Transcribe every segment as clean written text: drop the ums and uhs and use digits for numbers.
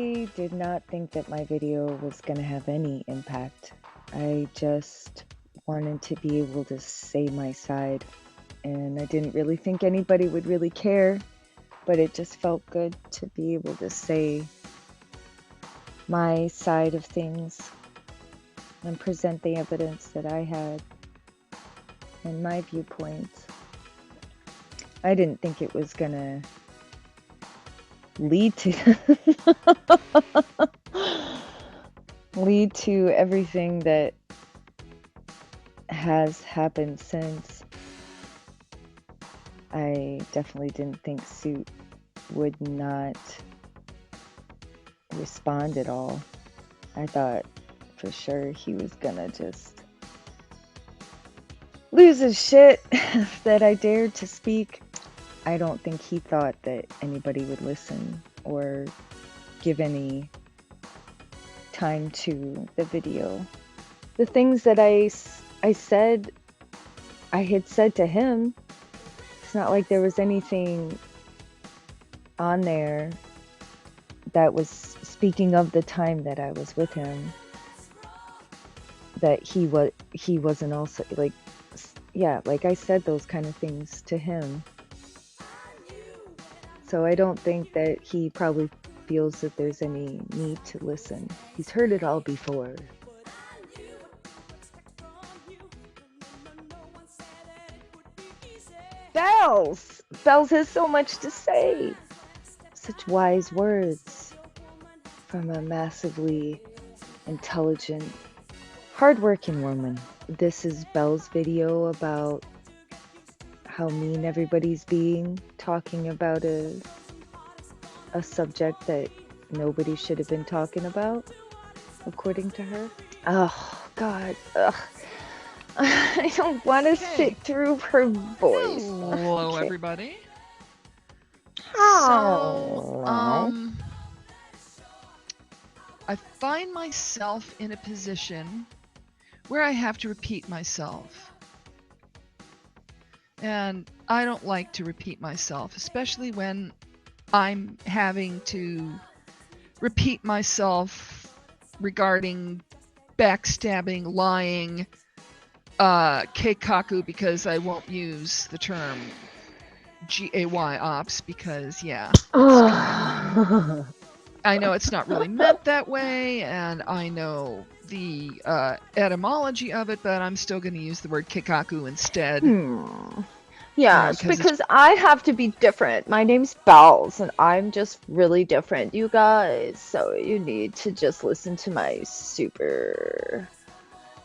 I did not think that my video was going to have any impact. I just wanted to be able to say my side, and I didn't really think anybody would really care, but it just felt good to be able to say my side of things and present the evidence that I had and my viewpoints. I didn't think it was gonna lead to lead to everything that has happened since. I definitely didn't think Suit would not respond at all. I thought for sure he was gonna just lose his shit that I dared to speak. I don't think he thought that anybody would listen or give any time to the video. The things that I said, I had said to him, it's not like there was anything on there that was speaking of the time that I was with him, that he wasn't also, like, yeah, like I said those kind of things to him. So I don't think that he probably feels that there's any need to listen. He's heard it all before. Bells! Bells has so much to say. Such wise words from a massively intelligent, hardworking woman. This is Belle's video about how mean everybody's being, talking about a subject that nobody should have been talking about, according to her. Oh, God. Ugh. I don't want to sit through her voice. Hello, everybody. Oh. So, I find myself in a position where I have to repeat myself. And I don't like to repeat myself, especially when I'm having to repeat myself regarding backstabbing, lying, keikaku, because I won't use the term GAY ops because, yeah. I know it's not really meant that way, and I know the etymology of it, but I'm still going to use the word keikaku instead. Yes, because I have to be different. My name's Bells, and I'm just really different, you guys. So you need to just listen to my super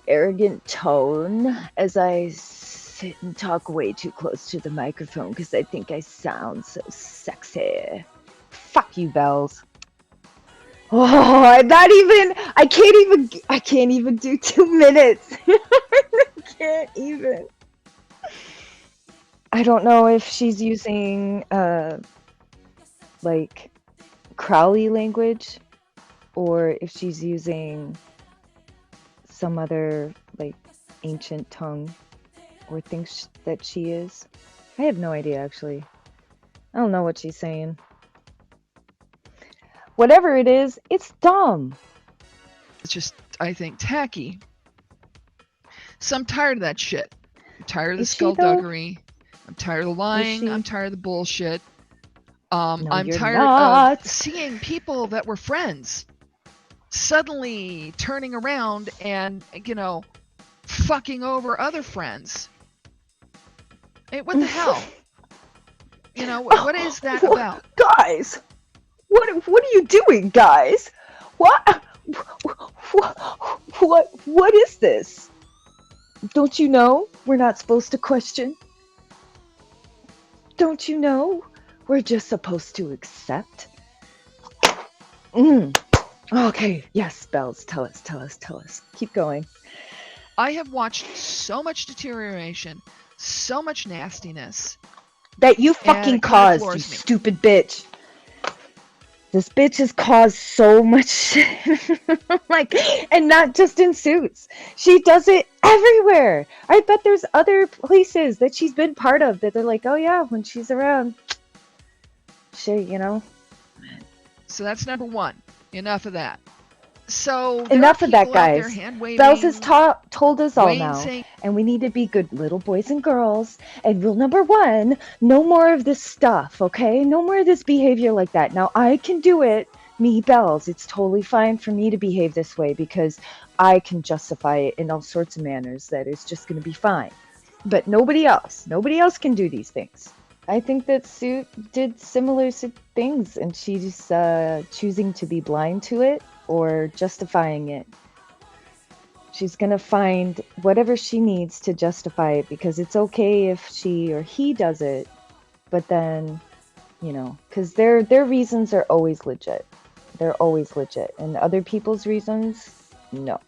arrogant tone as I sit and talk way too close to the microphone because I think I sound so sexy. Fuck you, Bells. Oh, I can't even do 2 minutes. I can't even. I don't know if she's using, like, Crowley language, or if she's using some other, like, ancient tongue, or thinks that she is. I have no idea, actually. I don't know what she's saying. Whatever it is, it's dumb. It's just, I think, tacky. So I'm tired of that shit. I'm tired of the skullduggery. I'm tired of the lying. I'm tired of the bullshit. No, I'm you're tired not. of seeing people that were friends suddenly turning around and, you know, fucking over other friends. Hey, what the hell? You know, what is that about? Guys! What are you doing, guys? What is this? Don't you know we're not supposed to question? Don't you know we're just supposed to accept? Okay, yes, Bells, tell us. Keep going. I have watched so much deterioration, so much nastiness. That you fucking caused, you stupid bitch. This bitch has caused so much shit. Like, and not just in Suits. She does it everywhere. I bet there's other places that she's been part of that they're like, oh yeah, when she's around, shit, you know. So that's number one. Enough of that. So there are Enough of that, people out there guys. hand Bells has waving, told us all Wayne now, saying and we need to be good little boys and girls. And rule number one, no more of this stuff, okay? No more of this behavior like that. Now, I can do it, me, Bells. It's totally fine for me to behave this way because I can justify it in all sorts of manners that it's just going to be fine. But nobody else can do these things. I think that Sue did similar things, and she's choosing to be blind to it or justifying it. She's going to find whatever she needs to justify it because it's okay if she or he does it, but then, you know, because their reasons are always legit. They're always legit. And other people's reasons, no.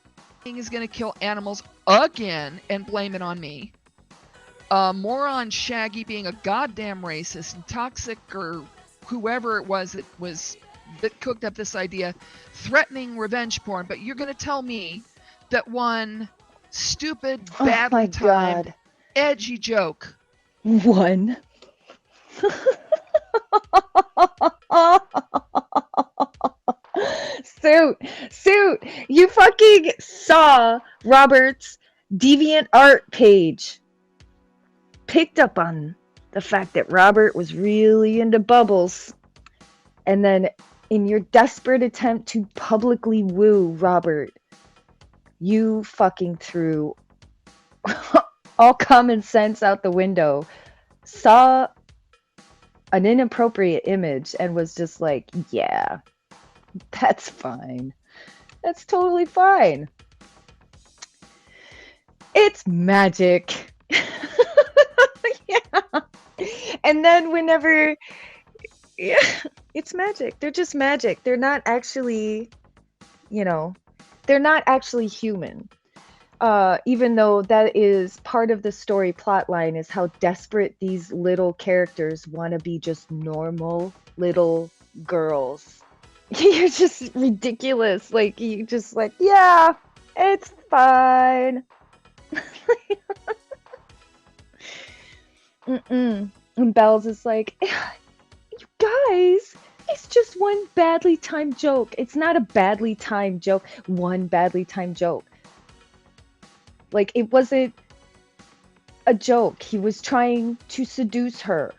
is going to kill animals again and blame it on me. More on Shaggy being a goddamn racist and toxic, or whoever it was that cooked up this idea, threatening revenge porn. But you're going to tell me that one stupid, badly timed, edgy joke. One. Suit, you fucking saw Robert's DeviantArt page. Picked up on the fact that Robert was really into bubbles. And then in your desperate attempt to publicly woo Robert, you fucking threw all common sense out the window, saw an inappropriate image and was just like, yeah, that's fine. That's totally fine. It's magic. Yeah. And then whenever, yeah, it's magic. They're just magic. They're not actually, you know, they're not actually human. Even though that is part of the story plot line, is how desperate these little characters want to be just normal little girls. You're just ridiculous. Like, you just like, yeah, it's fine. And Bells is like, you guys, it's just one badly timed joke. It's not a badly timed joke. One badly timed joke. Like, it wasn't a joke. He was trying to seduce her.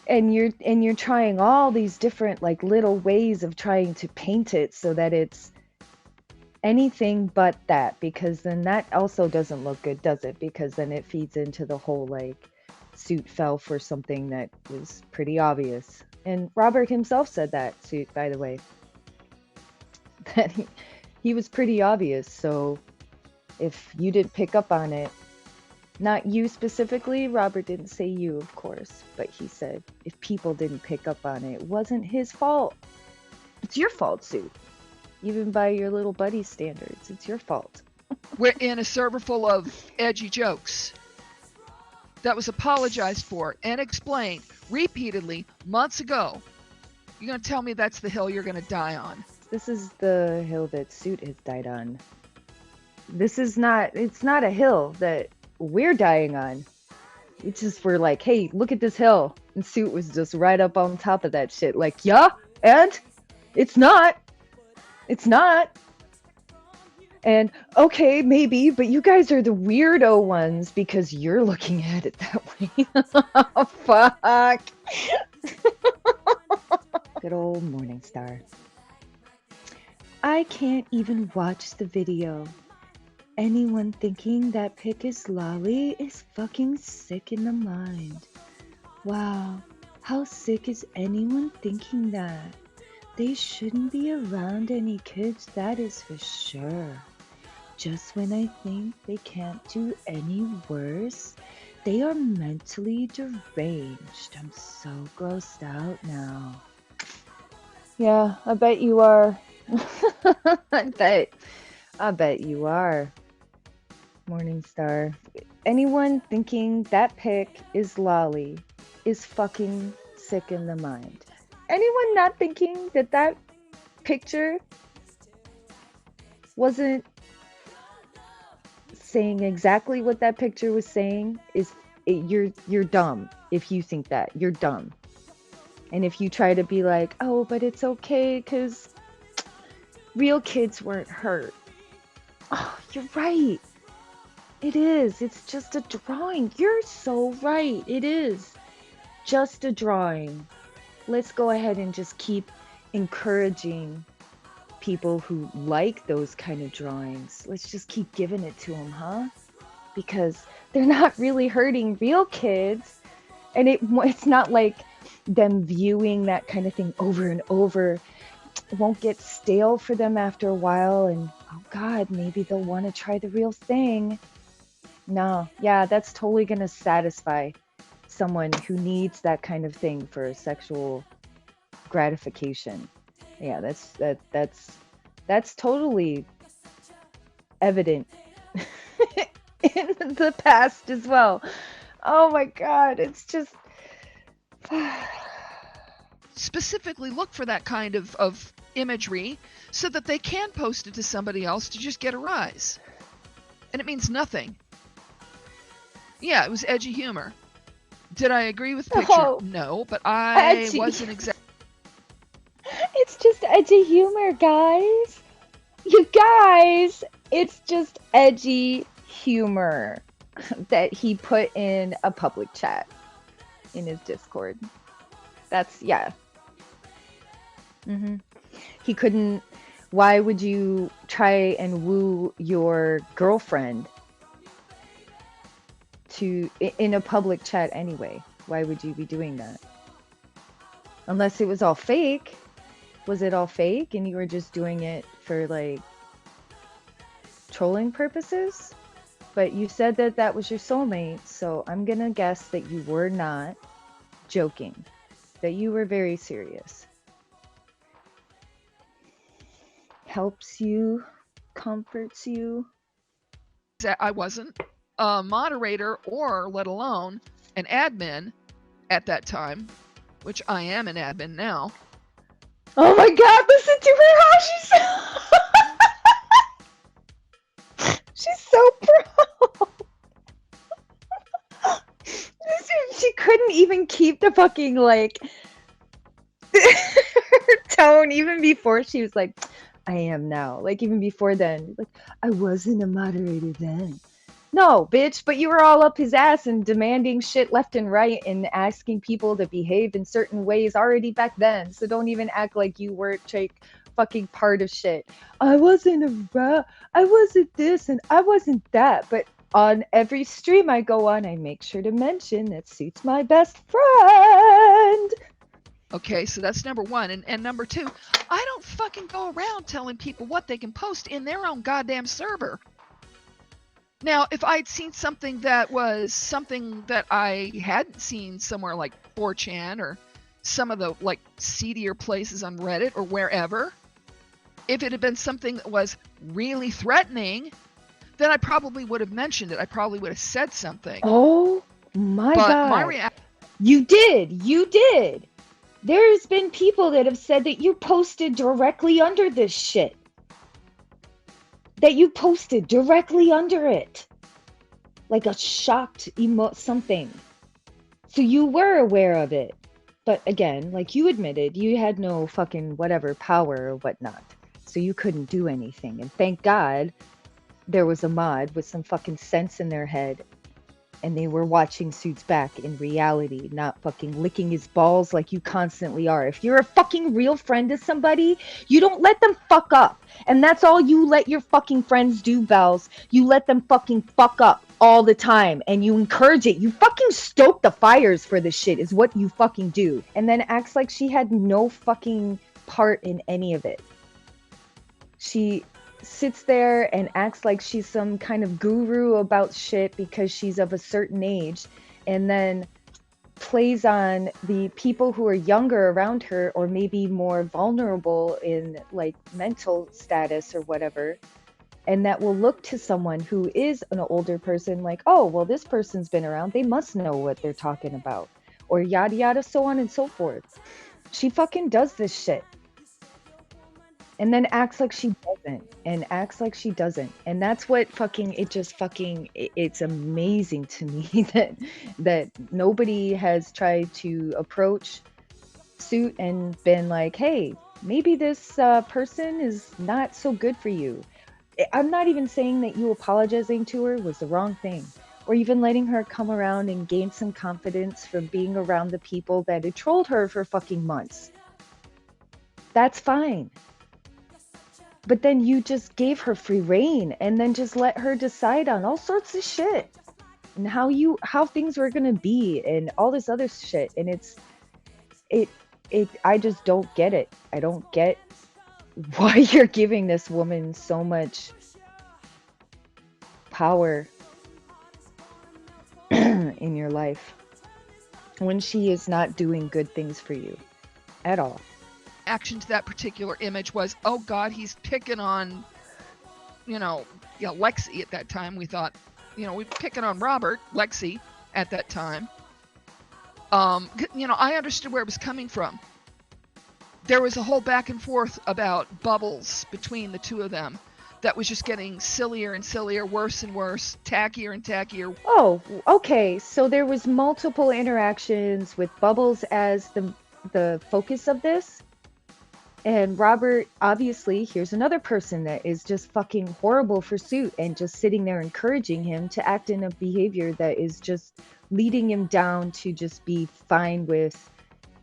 And you're trying all these different like little ways of trying to paint it so that it's anything but that, because then that also doesn't look good, does it? Because then it feeds into the whole like Suit fell for something that was pretty obvious. And Robert himself said that, Suit, by the way. That he was pretty obvious, so if you didn't pick up on it, not you specifically, Robert didn't say you, of course, but he said if people didn't pick up on it, it wasn't his fault. It's your fault, Suit. Even by your little buddy's standards, it's your fault. We're in a server full of edgy jokes that was apologized for and explained repeatedly months ago. You're going to tell me that's the hill you're going to die on? This is the hill that Suit has died on. It's not a hill that we're dying on. It's just we're like, hey, look at this hill. And Suit was just right up on top of that shit. Like, yeah, and it's not. It's not. And okay, maybe, but you guys are the weirdo ones because you're looking at it that way. Oh, fuck. Good old Morningstar. I can't even watch the video. Anyone thinking that pic is lolly is fucking sick in the mind. Wow, how sick is anyone thinking that? They shouldn't be around any kids, that is for sure. Just when I think they can't do any worse, they are mentally deranged. I'm so grossed out now. Yeah, I bet you are. I bet you are. Morningstar. Anyone thinking that pic is lolly is fucking sick in the mind. Anyone not thinking that that picture wasn't saying exactly what that picture was saying, is you're dumb if you think that. You're dumb. And if you try to be like, oh, but it's okay because real kids weren't hurt. Oh, you're right. It is. It's just a drawing. You're so right. It is just a drawing. Let's go ahead and just keep encouraging people who like those kind of drawings. Let's just keep giving it to them, huh? Because they're not really hurting real kids. And it's not like them viewing that kind of thing over and over. It won't get stale for them after a while. And oh God, maybe they'll want to try the real thing. No, yeah, that's totally going to satisfy someone who needs that kind of thing for sexual gratification. Yeah, that's totally evident in the past as well. Oh my God, it's just specifically look for that kind of imagery so that they can post it to somebody else to just get a rise. And it means nothing. Yeah, it was edgy humor. Did I agree with the picture? Oh, no, but I edgy. wasn't exactly. It's just edgy humor, guys. You guys, it's just edgy humor that he put in a public chat in his Discord. That's, yeah. He couldn't. Why would you try and woo your girlfriend in a public chat anyway? Why would you be doing that? Unless it was all fake. Was it all fake and you were just doing it for like trolling purposes? But you said that that was your soulmate, so I'm gonna guess that you were not joking, that you were very serious. Helps you, comforts you. I wasn't a moderator or let alone an admin at that time, which I am an admin now. Oh my God, listen to her how she's so proud. She couldn't even keep the fucking like her tone even before she was like, I am now. Like even before then, like I wasn't a moderator then. No, bitch, but you were all up his ass and demanding shit left and right and asking people to behave in certain ways already back then. So don't even act like you weren't fucking part of shit. I wasn't this and I wasn't that. But on every stream I go on, I make sure to mention that Suit's my best friend. Okay, so that's number one. And number two, I don't fucking go around telling people what they can post in their own goddamn server. Now, if I'd seen something that was something that I hadn't seen somewhere like 4chan or some of the like seedier places on Reddit or wherever, if it had been something that was really threatening, then I probably would have mentioned it. I probably would have said something. Oh my God. My reaction. You did. There's been people that have said that you posted directly under this shit. That you posted directly under it. Like a shocked something. So you were aware of it. But again, like you admitted, you had no fucking whatever power or whatnot. So you couldn't do anything. And thank God there was a mod with some fucking sense in their head. And they were watching Suits back in reality, not fucking licking his balls like you constantly are. If you're a fucking real friend to somebody, you don't let them fuck up. And that's all you let your fucking friends do, Bells. You let them fucking fuck up all the time. And you encourage it. You fucking stoke the fires for this shit is what you fucking do. And then acts like she had no fucking part in any of it. She sits there and acts like she's some kind of guru about shit because she's of a certain age, and then plays on the people who are younger around her or maybe more vulnerable in like mental status or whatever, and that will look to someone who is an older person like, oh well, this person's been around, they must know what they're talking about, or yada yada, so on and so forth. She fucking does this shit. And then acts like she doesn't, and that's what fucking, it's amazing to me that nobody has tried to approach Suit and been like, hey, maybe this person is not so good for you. I'm not even saying that you apologizing to her was the wrong thing, or even letting her come around and gain some confidence from being around the people that had trolled her for fucking months. That's fine. But then you just gave her free reign and then just let her decide on all sorts of shit and how things were gonna be and all this other shit. And I just don't get it. I don't get why you're giving this woman so much power in your life when she is not doing good things for you at all. Action to that particular image was, oh God, he's picking on, Lexi at that time. We thought, we're picking on Robert, Lexi at that time. I understood where it was coming from. There was a whole back and forth about Bubbles between the two of them that was just getting sillier and sillier, worse and worse, tackier and tackier. Oh, okay. So there was multiple interactions with Bubbles as the focus of this. And Robert, obviously, here's another person that is just fucking horrible for Suit and just sitting there encouraging him to act in a behavior that is just leading him down to just be fine with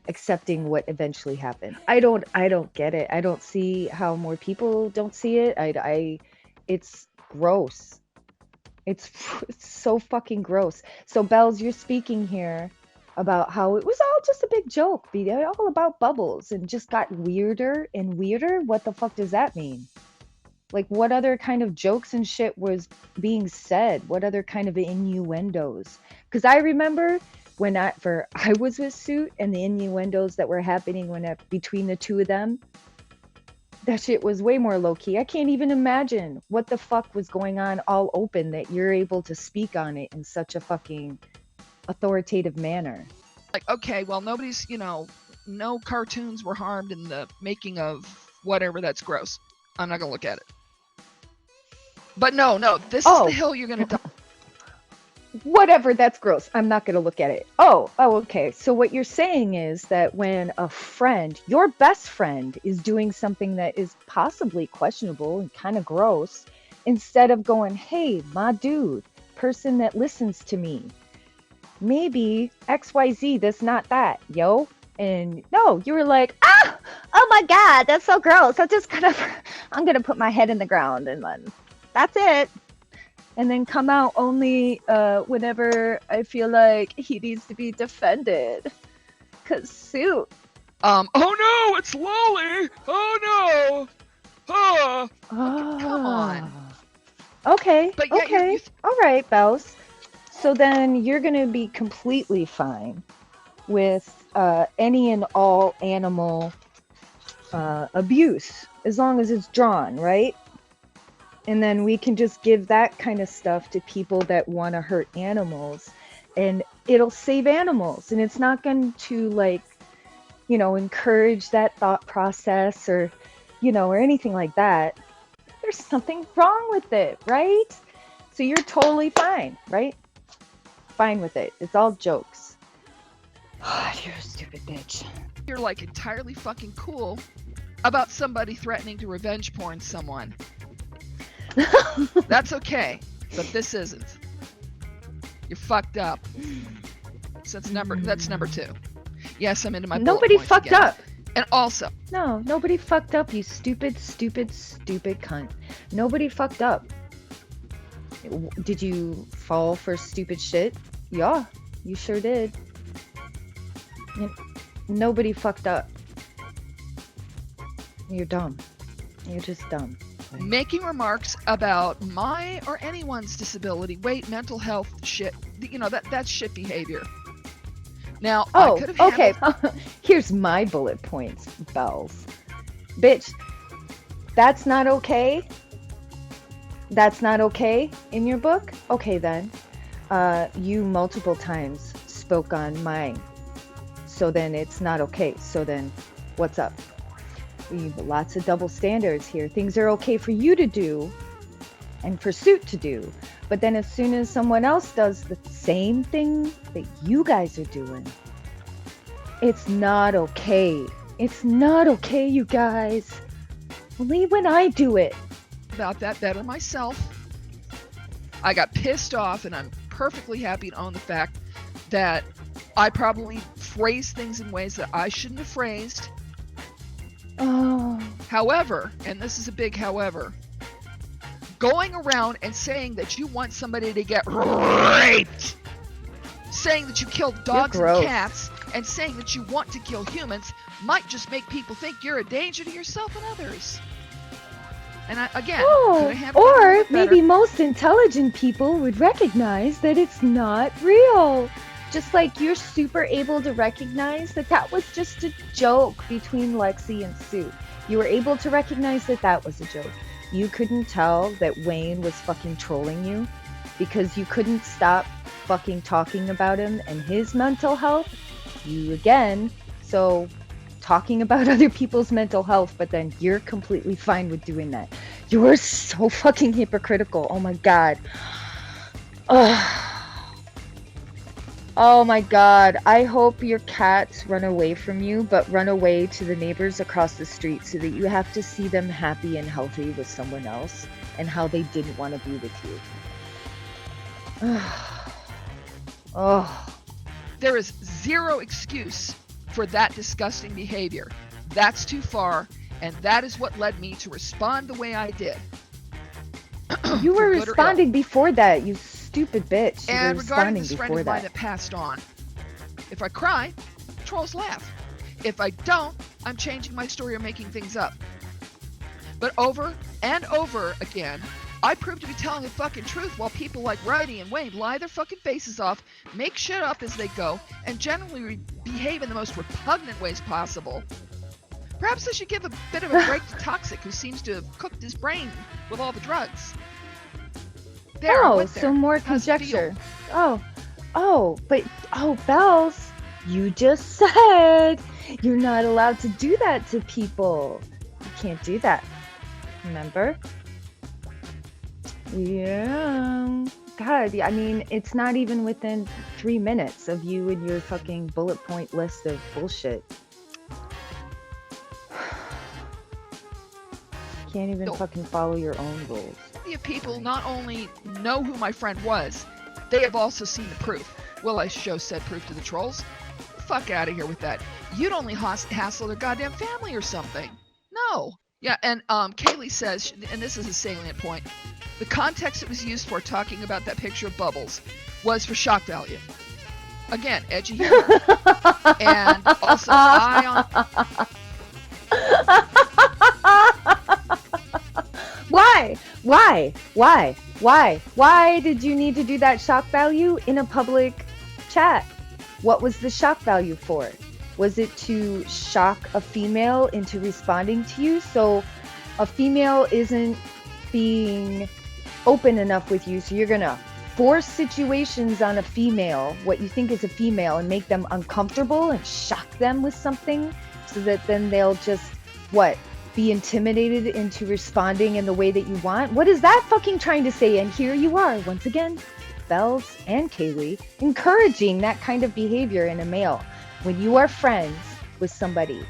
accepting what eventually happened. I don't get it. I don't see how more people don't see it. It's gross. It's so fucking gross. So Bells, you're speaking here about how it was all just a big joke, all about Bubbles, and just got weirder and weirder. What the fuck does that mean? Like, what other kind of jokes and shit was being said? What other kind of innuendos? Because I remember when I was with Suit and the innuendos that were happening between the two of them, that shit was way more low-key. I can't even imagine what the fuck was going on all open that you're able to speak on it in such a fucking authoritative manner. Like, okay, well, nobody's, no cartoons were harmed in the making of whatever. That's gross. I'm not gonna look at it. But no, this is the hill you're gonna die. Whatever, that's gross. I'm not gonna look at it. Oh, okay. So what you're saying is that when a friend, your best friend, is doing something that is possibly questionable and kind of gross, instead of going, hey, my dude, person that listens to me, maybe XYZ, this, not that, yo. And no, you were like, oh my God, that's so gross. I'm gonna put my head in the ground and then that's it. And then come out only whenever I feel like he needs to be defended. Cause Suit. Oh no, it's Lolly. Oh no. Oh. Come on. Okay. But yeah, okay. All right, Bells. So then you're going to be completely fine with any and all animal abuse, as long as it's drawn, right? And then we can just give that kind of stuff to people that want to hurt animals, and it'll save animals. And it's not going to, encourage that thought process or anything like that. There's nothing wrong with it, right? So you're totally fine, right? Fine with it. It's all jokes. You're a stupid bitch. You're like entirely fucking cool about somebody threatening to revenge porn someone. That's okay, but this isn't. You're fucked up. So that's number 2. Yes, I'm into my bullet Nobody points fucked again. up. And also, no, nobody fucked up, you stupid cunt. Nobody fucked up. Did you fall for stupid shit? Yeah, you sure did. Nobody fucked up. You're dumb. You're just dumb. Making remarks about my or anyone's disability, weight, mental health shit, that's shit behavior. Now, I could have okay. Here's my bullet points, Bells. Bitch, that's not okay? That's not okay in your book? Okay, then. You multiple times spoke on mine. So then it's not okay. So then what's up? We have lots of double standards here. Things are okay for you to do and for Suit to do. But then as soon as someone else does the same thing that you guys are doing, It's not okay. It's not okay, you guys. Only when I do it. About that better myself. I got pissed off, and I'm perfectly happy to own the fact that I probably phrased things in ways that I shouldn't have phrased. Oh. However, and this is a big however, going around and saying that you want somebody to get raped, saying that you killed dogs and cats, and saying that you want to kill humans might just make people think you're a danger to yourself and others. And again, or maybe most intelligent people would recognize that it's not real. Just like you're super able to recognize that that was just a joke between Lexi and Sue. You were able to recognize that that was a joke. You couldn't tell that Wayne was fucking trolling you because you couldn't stop fucking talking about him and his mental health. You again, so talking about other people's mental health, but then you're completely fine with doing that. You're so fucking hypocritical. Oh my god. Oh my god. I hope your cats run away from you, but run away to the neighbors across the street so that you have to see them happy and healthy with someone else and how they didn't want to be with you. Oh. There is zero excuse for that disgusting behavior. That's too far, and that is what led me to respond the way I did. You were responding before that, you stupid bitch. And regarding this friend of mine that passed on, if I cry, trolls laugh. If I don't, I'm changing my story or making things up. But over and over again, I prove to be telling the fucking truth while people like Riley and Wayne lie their fucking faces off, make shit up as they go, and generally behave in the most repugnant ways possible. Perhaps I should give a bit of a break to Toxic, who seems to have cooked his brain with all the drugs. There, so more conjecture. Bells, you just said you're not allowed to do that to people. You can't do that. Remember? Yeah. God, I mean, it's not even within 3 minutes of you and your fucking bullet point list of bullshit. Can't even fucking follow your own rules. People not only know who my friend was, they have also seen the proof. Will I show said proof to the trolls? Fuck out of here with that. You'd only hassle their goddamn family or something. No. Yeah, and Kaylee says, and this is a salient point, the context it was used for talking about that picture of Bubbles was for shock value. Again, edgy humor. And also, Why did you need to do that shock value in a public chat? What was the shock value for? Was it to shock a female into responding to you? So a female isn't being open enough with you, so you're gonna force situations on a female, what you think is a female, and make them uncomfortable and shock them with something so that then they'll just, be intimidated into responding in the way that you want? What is that fucking trying to say? And here you are, once again, Bells and Kaylee, encouraging that kind of behavior in a male. When you are friends with somebody,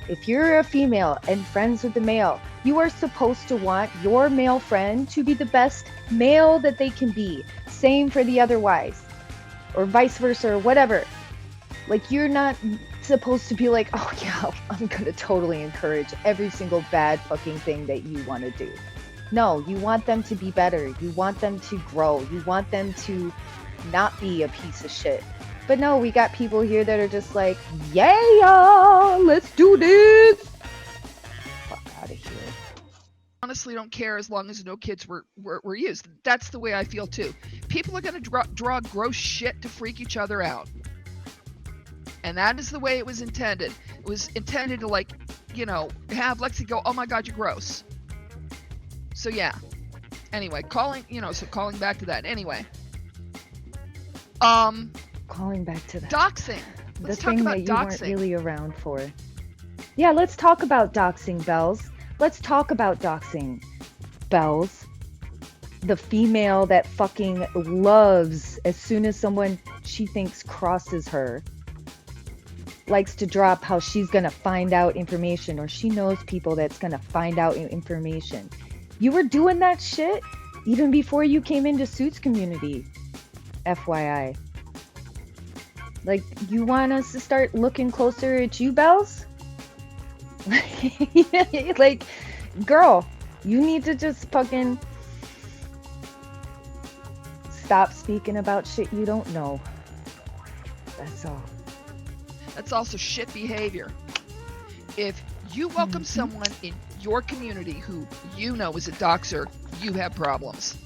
if you're a female and friends with a male, you are supposed to want your male friend to be the best male that they can be. Same for the other wives, or vice versa, or whatever. Like, you're not supposed to be like, oh yeah, I'm gonna totally encourage every single bad fucking thing that you want to do. No, you want them to be better. You want them to grow. You want them to not be a piece of shit. But no, we got people here that are just like, yeah, let's do this. Fuck out of here. Honestly don't care as long as no kids were used. That's the way I feel too. People are going to draw gross shit to freak each other out. And that is the way it was intended. It was intended to, like, have Lexi go, oh my god, you're gross. So yeah. Anyway, calling back to that. Anyway. Calling back to that. Doxing. Let's talk about the thing that you doxing. Weren't really around for. Yeah, let's talk about doxing, Bells. Let's talk about doxing, Bells. The female that fucking loves as soon as someone she thinks crosses her, likes to drop how she's gonna find out information, or she knows people that's gonna find out information. You were doing that shit even before you came into Suits community, FYI. Like, you want us to start looking closer at you, Bells? Like, girl, you need to just fucking stop speaking about shit you don't know. That's all. That's also shit behavior. If you welcome someone in your community who you know is a doxer, you have problems.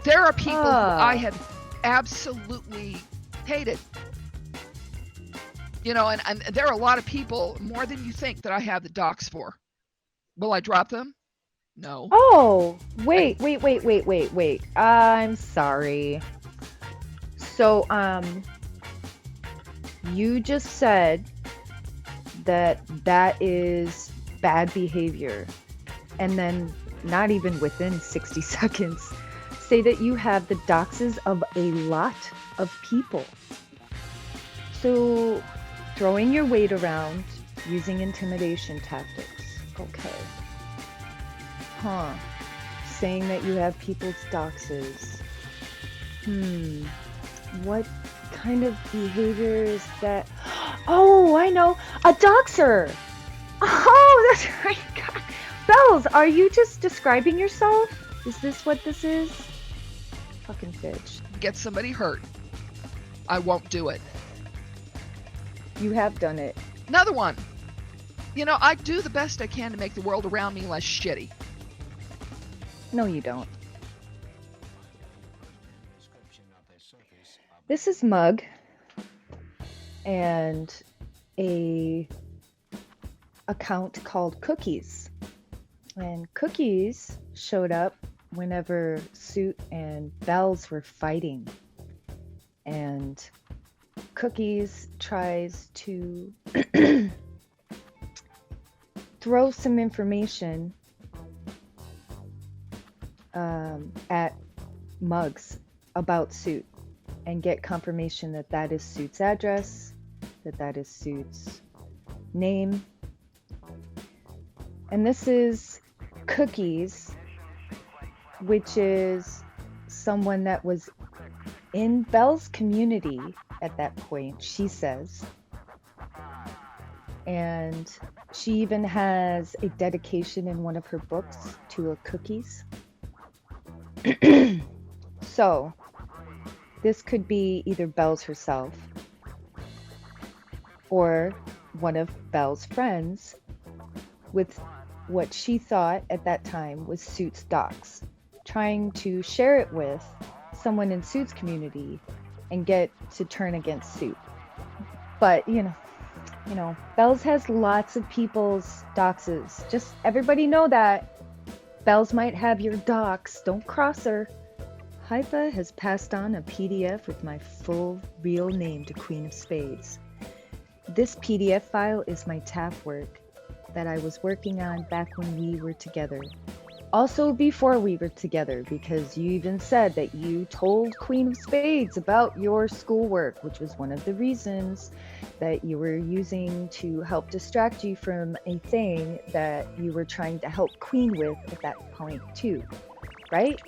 There are people who I have absolutely hated. You know, and there are a lot of people, more than you think, that I have the dox for. Will I drop them? No. Oh, wait. I'm sorry. So, you just said that is bad behavior, and then not even within 60 seconds say that you have the doxes of a lot of people. So, throwing your weight around using intimidation tactics. Okay. Huh. Saying that you have people's doxes. What kind of behavior is that? Oh, I know. A doxer! Oh, that's right. God. Bells, are you just describing yourself? Is this what this is? Fucking bitch. Get somebody hurt. I won't do it. You have done it. Another one. You know, I do the best I can to make the world around me less shitty. No, you don't. This is Mug and a account called Cookies. And Cookies showed up whenever Suit and Bells were fighting. And Cookies tries to throw some information at Mugs about Suit and get confirmation that that is Suit's address, that that is Suit's name. And this is Cookies, which is someone that was in Belle's community at that point, she says. And she even has a dedication in one of her books to a Cookies. So, this could be either Belle's herself or one of Belle's friends with what she thought at that time was Suit's docs, trying to share it with someone in Suit's community and get to turn against Suit. But, you know, Belle's has lots of people's doxes. Just everybody know that. Belle's might have your docs. Don't cross her. Hypa has passed on a PDF with my full real name to Queen of Spades. This PDF file is my TAF work that I was working on back when we were together. Also before we were together, because you even said that you told Queen of Spades about your schoolwork, which was one of the reasons that you were using to help distract you from a thing that you were trying to help Queen with at that point too, right?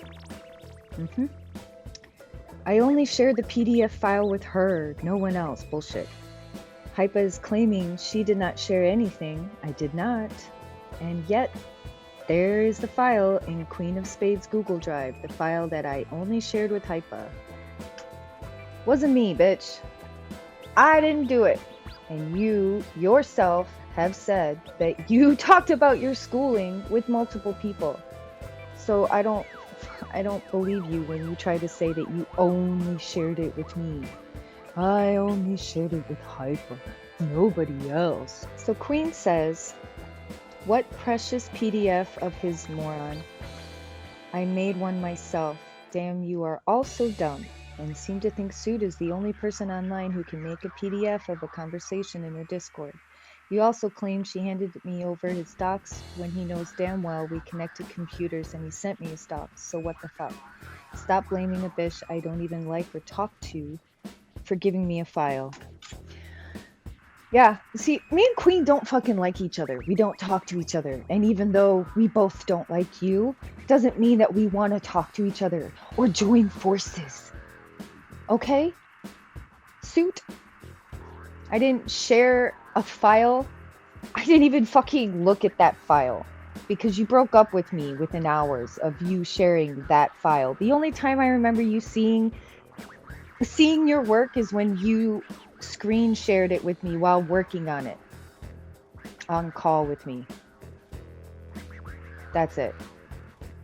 I only shared the PDF file with her, no one else. Bullshit. Hypa is claiming she did not share anything. I did not. And yet, there is the file in Queen of Spades Google Drive, the file that I only shared with Hypa. Wasn't me, bitch. I didn't do it. And you, yourself, have said that you talked about your schooling with multiple people. So I don't believe you when you try to say that you only shared it with me. I only shared it with Hypa, nobody else. So Queen says, what precious PDF of his, moron. I made one myself. Damn, you are all so dumb, and seem to think Suit is the only person online who can make a PDF of a conversation in a Discord. You also claim she handed me over his docs when he knows damn well we connected computers and he sent me his docs, so what the fuck? Stop blaming a bitch I don't even like or talk to for giving me a file. Yeah, see, me and Queen don't fucking like each other. We don't talk to each other. And even though we both don't like you, doesn't mean that we want to talk to each other or join forces. Okay? Suit? I didn't share a file. I didn't even fucking look at that file because you broke up with me within hours of you sharing that file. The only time I remember you seeing your work is when you screen shared it with me while working on it. On call with me. That's it.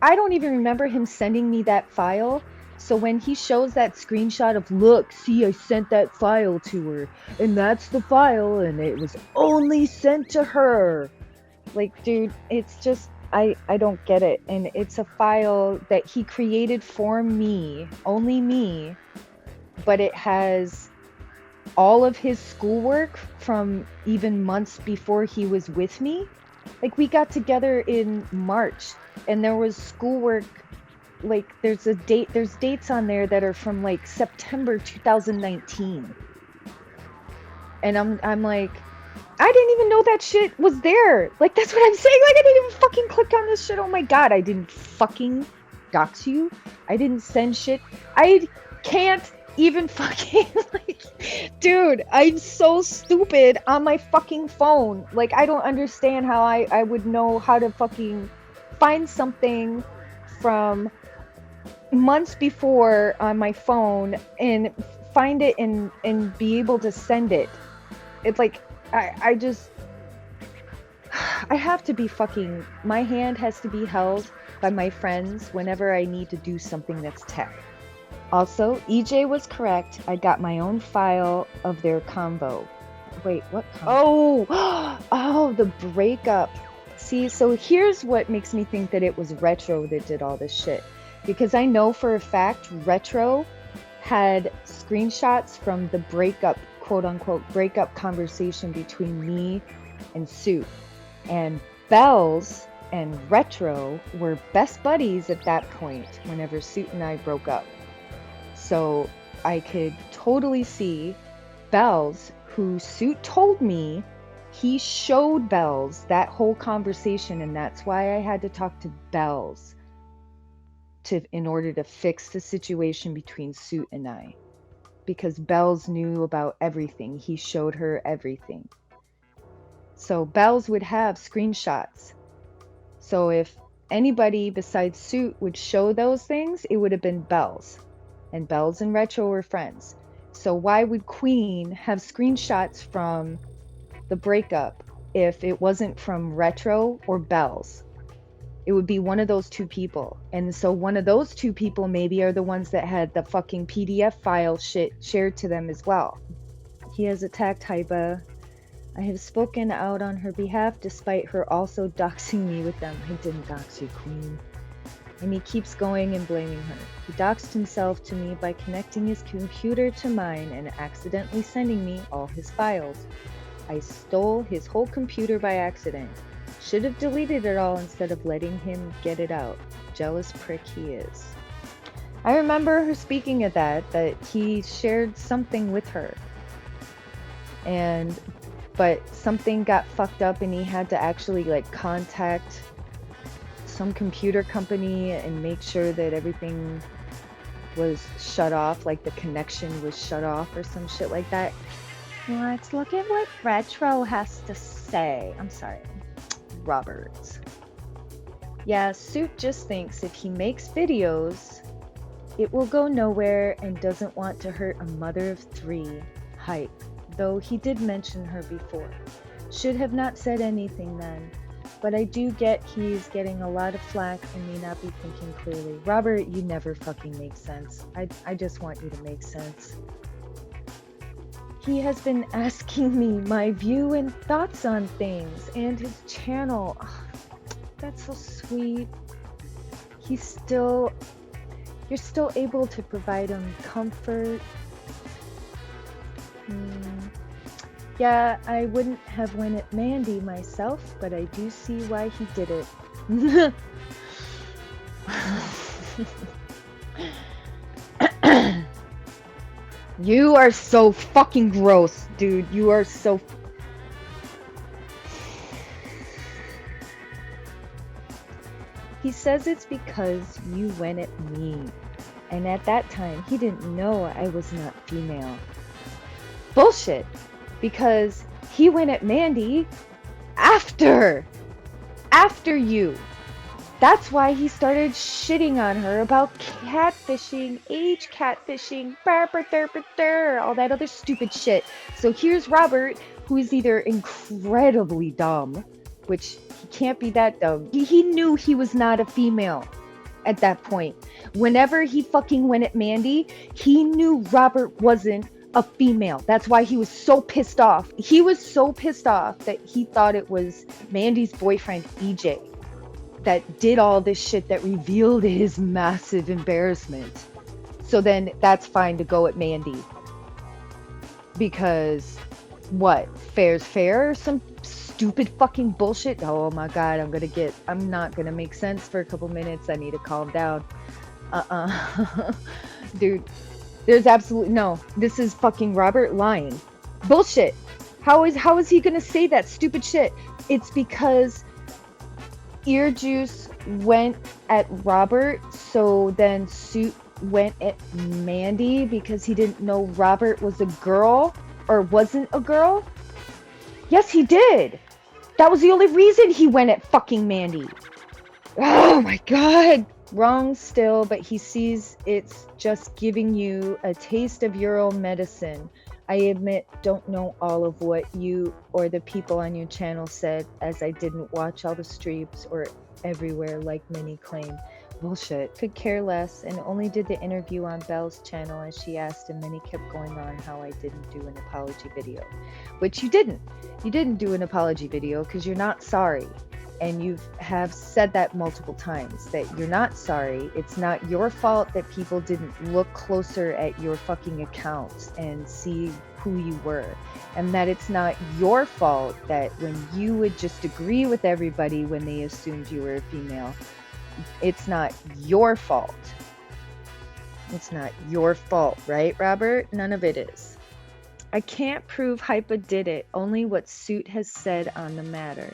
I don't even remember him sending me that file. So when he shows that screenshot of, look, see, I sent that file to her, and that's the file, and it was only sent to her. Like, dude, it's just, I don't get it. And it's a file that he created for me, only me, but it has all of his schoolwork from even months before he was with me. Like, we got together in March, and there was schoolwork, like, there's dates on there that are from, like, September 2019. And I'm like, I didn't even know that shit was there. Like, that's what I'm saying. Like, I didn't even fucking click on this shit. Oh my god, I didn't fucking dox you. I didn't send shit. I can't even fucking, like, dude, I'm so stupid on my fucking phone. Like, I don't understand how I would know how to fucking find something from months before on my phone and find it and be able to send it. It's like, I just, I have to be fucking, my hand has to be held by my friends whenever I need to do something that's tech. Also, EJ was correct. I got my own file of their combo. Wait, what combo? Oh, the breakup. See, so here's what makes me think that it was Retro that did all this shit. Because I know for a fact Retro had screenshots from the breakup, quote unquote, breakup conversation between me and Suit. And Bells and Retro were best buddies at that point whenever Suit and I broke up. So I could totally see Bells, who Suit told me he showed Bells that whole conversation, and that's why I had to talk to Bells in order to fix the situation between Suit and I. Because Bells knew about everything. He showed her everything. So Bells would have screenshots. So if anybody besides Suit would show those things, it would have been Bells. And Bells and Retro were friends. So why would Queen have screenshots from the breakup if it wasn't from Retro or Bells? It would be one of those two people. And so one of those two people maybe are the ones that had the fucking PDF file shit shared to them as well. He has attacked Hypa. I have spoken out on her behalf despite her also doxing me with them. I didn't dox you, Queen. And he keeps going and blaming her. He doxed himself to me by connecting his computer to mine and accidentally sending me all his files. I stole his whole computer by accident. Should have deleted it all instead of letting him get it out. Jealous prick he is. I remember her speaking of that he shared something with her. But something got fucked up and he had to actually, like, contact some computer company and make sure that everything was shut off, like the connection was shut off or some shit like that. Let's look at what Retro has to say. I'm sorry. Roberts. Yeah, Suit just thinks if he makes videos, it will go nowhere and doesn't want to hurt a mother of three. Hype. Though he did mention her before. Should have not said anything then. But I do get he's getting a lot of flack and may not be thinking clearly. Robert, you never fucking make sense. I just want you to make sense. He has been asking me my view and thoughts on things and his channel. Oh, that's so sweet. You're still able to provide him comfort. Yeah, I wouldn't have went at Mandy myself, but I do see why he did it. You are so fucking gross, dude. You are so... He says it's because you went at me. And at that time, he didn't know I was not female. Bullshit. Because he went at Mandy after you. That's why he started shitting on her about catfishing, age catfishing, all that other stupid shit. So here's Robert, who is either incredibly dumb, which he can't be that dumb. He knew he was not a female at that point. Whenever he fucking went at Mandy, he knew Robert wasn't a female. That's why he was so pissed off. He was so pissed off that he thought it was Mandy's boyfriend, EJ, that did all this shit that revealed his massive embarrassment. So then that's fine to go at Mandy. Because what? Fair's fair or some stupid fucking bullshit? Oh my god, I'm not gonna make sense for a couple minutes. I need to calm down. Dude, there's absolutely no. This is fucking Robert lying. Bullshit. How is he gonna say that stupid shit? It's because Ear Juice went at Robert, so then Suit went at Mandy because he didn't know Robert was a girl or wasn't a girl? Yes, he did. That was the only reason he went at fucking Mandy. Oh my god. Wrong still, but he sees it's just giving you a taste of your own medicine. I admit, don't know all of what you or the people on your channel said, as I didn't watch all the streams or everywhere like many claim. Bullshit. Could care less, and only did the interview on Belle's channel as she asked, and many kept going on how I didn't do an apology video. Which you didn't. You didn't do an apology video because you're not sorry. And you have said that multiple times, that you're not sorry. It's not your fault that people didn't look closer at your fucking accounts and see who you were. And that it's not your fault that when you would just agree with everybody when they assumed you were a female, it's not your fault. It's not your fault, right, Robert? None of it is. I can't prove Hypa did it, only what Suit has said on the matter.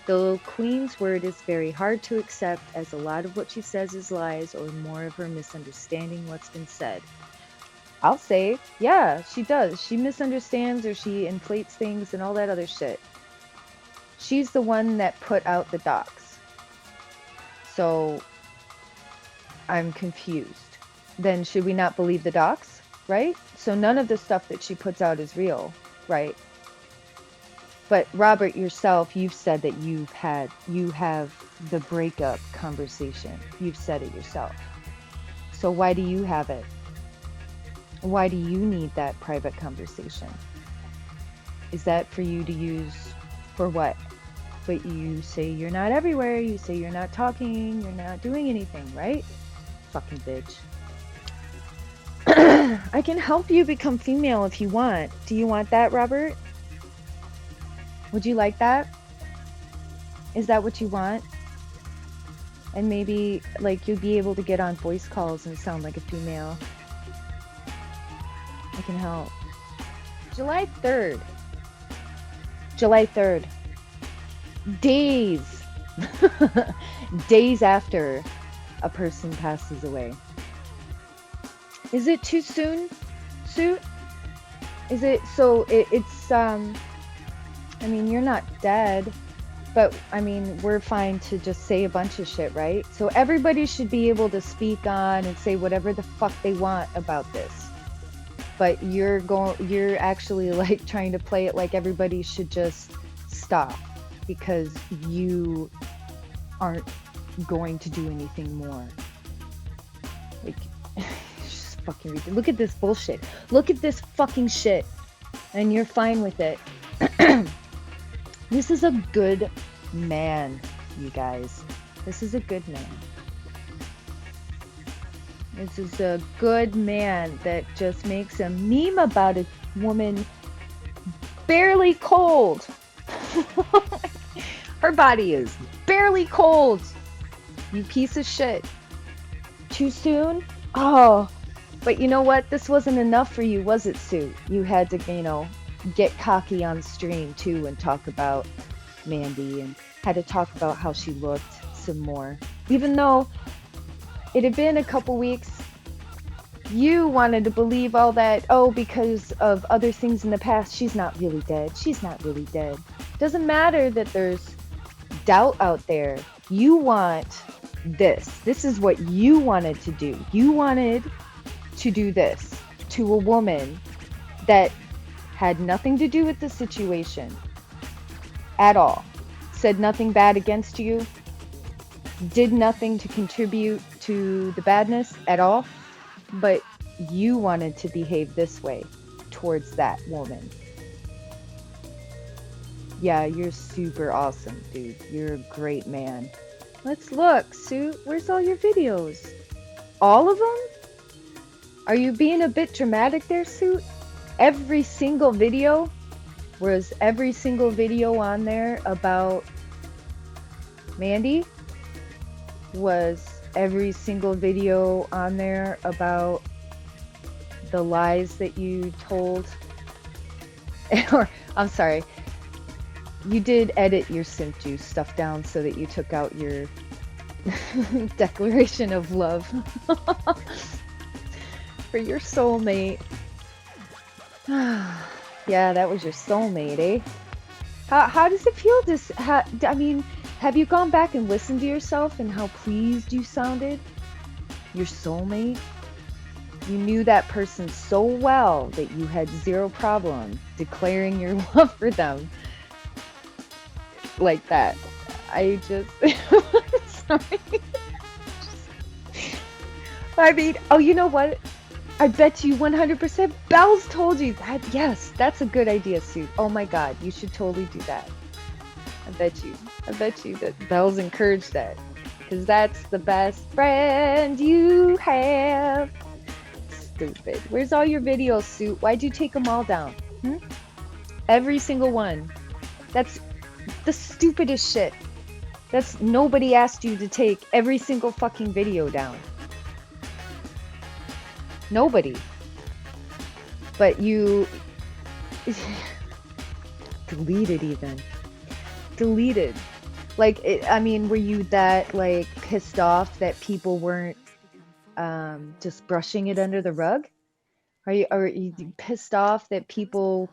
The Queen's word is very hard to accept, as a lot of what she says is lies or more of her misunderstanding what's been said. I'll say, yeah, she does. She misunderstands or she inflates things and all that other shit. She's the one that put out the docs. So, I'm confused. Then should we not believe the docs, right? So none of the stuff that she puts out is real, right? But Robert, yourself, you've said that you have the breakup conversation. You've said it yourself. So why do you have it? Why do you need that private conversation? Is that for you to use for what? But you say you're not everywhere. You say you're not talking. You're not doing anything, right? Fucking bitch. I can help you become female if you want. Do you want that, Robert? Would you like that? Is that what you want? And maybe, like, you'll be able to get on voice calls and sound like a female. I can help. July 3rd. July 3rd. Days. Days after a person passes away. Is it too soon, Suit? Is it, so it's, I mean, you're not dead, but I mean, we're fine to just say a bunch of shit, right? So everybody should be able to speak on and say whatever the fuck they want about this. But you're actually like trying to play it like everybody should just stop because you aren't going to do anything more. Like, it's just fucking ridiculous. Look at this bullshit. Look at this fucking shit. And you're fine with it. This is a good man, you guys. This is a good man. This is a good man that just makes a meme about a woman barely cold. Her body is barely cold. You piece of shit. Too soon? Oh, but you know what? This wasn't enough for you, was it, Sue? You had to, you know, get cocky on stream too and talk about Mandy and had to talk about how she looked some more. Even though it had been a couple weeks, you wanted to believe all that, oh, because of other things in the past, she's not really dead. She's not really dead. Doesn't matter that there's doubt out there. You want this. This is what you wanted to do. You wanted to do this to a woman that had nothing to do with the situation at all. Said nothing bad against you. Did nothing to contribute to the badness at all. But you wanted to behave this way towards that woman. Yeah, you're super awesome, dude. You're a great man. Let's look, Sue. Where's all your videos? All of them? Are you being a bit dramatic there, Sue? Every single video? Was every single video on there about Mandy? Was every single video on there about the lies that you told? Or, I'm sorry, you did edit your simp juice stuff down so that you took out your declaration of love for your soulmate. Yeah, that was your soulmate, eh? How does it feel to, I mean, have you gone back and listened to yourself and how pleased you sounded? Your soulmate? You knew that person so well that you had zero problem declaring your love for them like that. I just... Sorry. I mean, oh, you know what? I bet you 100% Belle's told you that. Yes, that's a good idea, Sue. Oh my God, you should totally do that. I bet you that Belle's encouraged that. Because that's the best friend you have. Stupid. Where's all your videos, Sue? Why'd you take them all down? Every single one. That's the stupidest shit. That's nobody asked you to take every single fucking video down. Nobody. But you deleted even. Deleted. Like, I mean, were you that, like, pissed off that people weren't just brushing it under the rug? Are you pissed off that people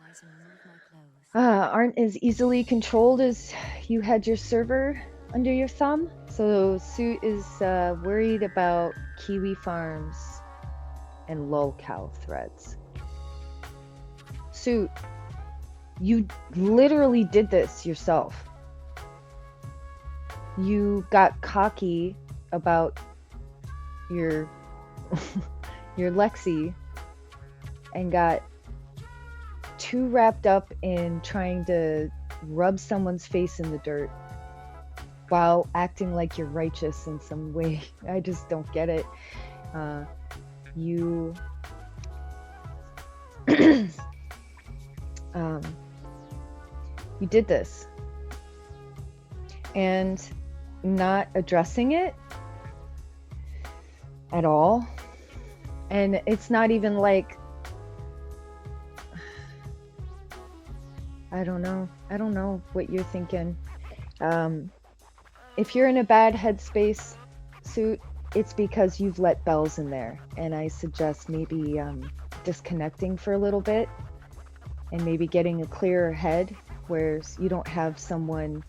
aren't as easily controlled as you had your server under your thumb? So Sue is worried about Kiwi Farms and lolcow threads. Sue, you literally did this yourself. You got cocky about your your Lexi and got too wrapped up in trying to rub someone's face in the dirt while acting like you're righteous in some way. I just don't get it. You you did this and not addressing it at all. And it's not even like, I don't know what you're thinking. If you're in a bad headspace, Suit, it's because you've let Bells in there. And I suggest maybe disconnecting for a little bit and maybe getting a clearer head where you don't have someone...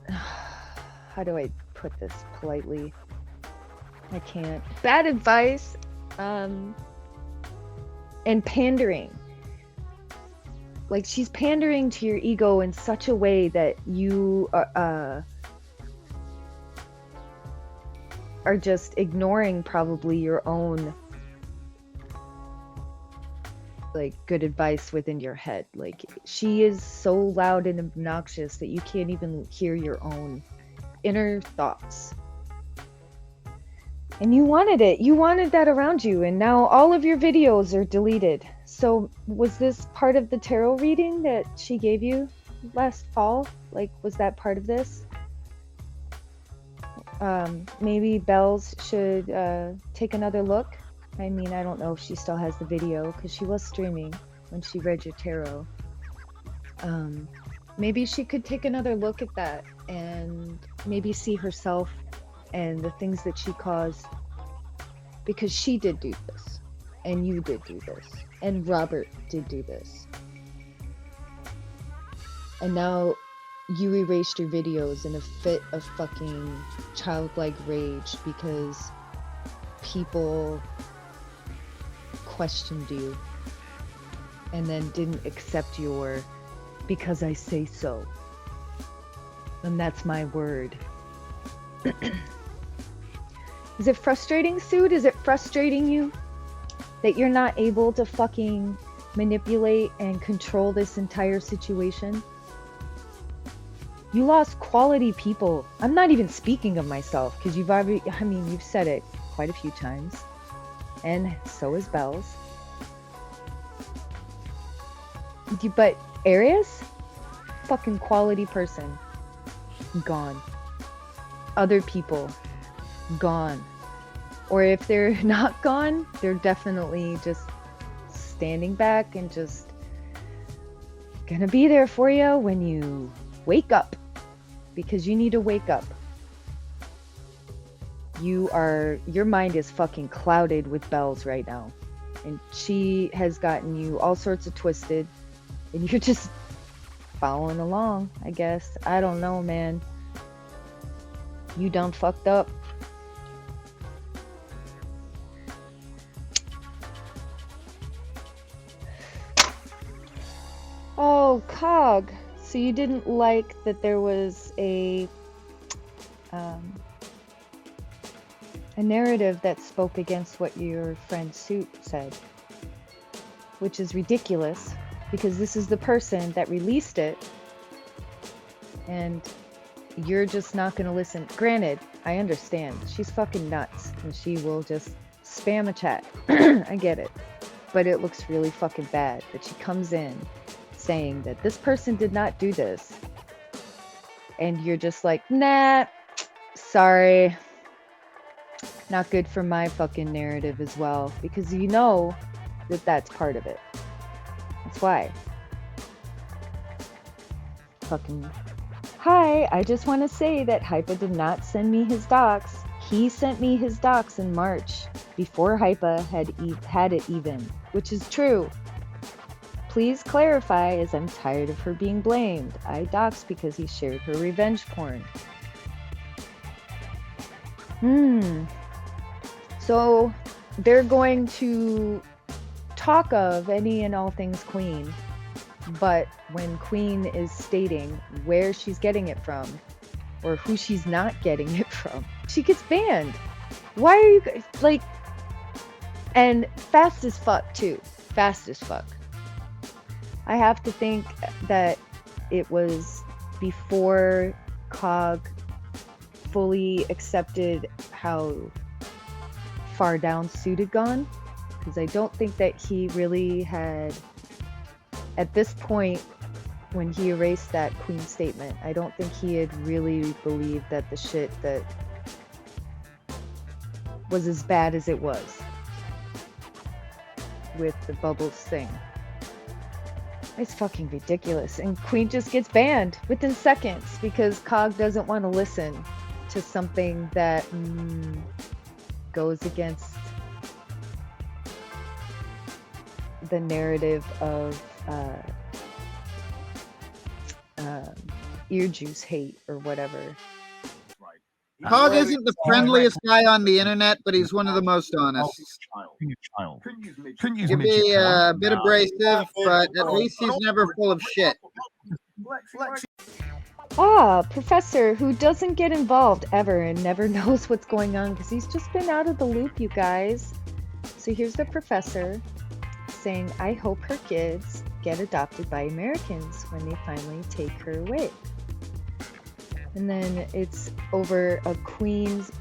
How do I put this politely? I can't. Bad advice and pandering. Like, she's pandering to your ego in such a way that you are just ignoring probably your own, like, good advice within your head. Like, she is so loud and obnoxious that you can't even hear your own inner thoughts. And you wanted it. You wanted that around you, and now all of your videos are deleted. So was this part of the tarot reading that she gave you last fall? Like, was that part of this? Maybe Bells should take another look. I mean, I don't know if she still has the video, because she was streaming when she read your tarot. maybe she could take another look at that and maybe see herself and the things that she caused, because she did do this, and you did do this, and Robert did do this. And now you erased your videos in a fit of fucking childlike rage because people questioned you and then didn't accept your because I say so. And that's my word. Is it frustrating, Sued? Is it frustrating you that you're not able to fucking manipulate and control this entire situation? You lost quality people. I'm not even speaking of myself because you've already, I mean, you've said it quite a few times. And so is Bells. But Arius, fucking quality person, gone. Other people, gone. Or if they're not gone, they're definitely just standing back and just gonna be there for you when you wake up, because you need to wake up. Your mind is fucking clouded with Bells right now, and she has gotten you all sorts of twisted, and you're just following along, I guess. I don't know, man. You done fucked up. Oh, Cog. So you didn't like that there was a narrative that spoke against what your friend Suit said, which is ridiculous because this is the person that released it and you're just not going to listen. Granted, I understand. She's fucking nuts and she will just spam a chat. I get it. But it looks really fucking bad that she comes in saying that this person did not do this. And you're just like, nah, sorry. Not good for my fucking narrative as well. Because you know that that's part of it. That's why. Fucking, hi, I just want to say that Hypa did not send me his docs. He sent me his docs in March before Hypa had it even, which is true. Please clarify, as I'm tired of her being blamed. I doxed because he shared her revenge porn. So they're going to talk of any and all things Queen, but when Queen is stating where she's getting it from or who she's not getting it from, she gets banned. Why are you like, and fast as fuck too. Fast as fuck. I have to think that it was before Cog fully accepted how far down Suit had gone, because I don't think that he really had, at this point when he erased that Queen statement, I don't think he had really believed that the shit that was as bad as it was with the Bubbles thing. It's fucking ridiculous. And Queen just gets banned within seconds because Cog doesn't want to listen to something that goes against the narrative of ear juice hate or whatever. Cog isn't the friendliest guy on the internet, but he's one of the most honest. He can be a bit abrasive, but at least he's never full of shit. Ah, Professor, who doesn't get involved ever and never knows what's going on because he's just been out of the loop, you guys. So here's the professor saying, I hope her kids get adopted by Americans when they finally take her away. And then it's over a Queen's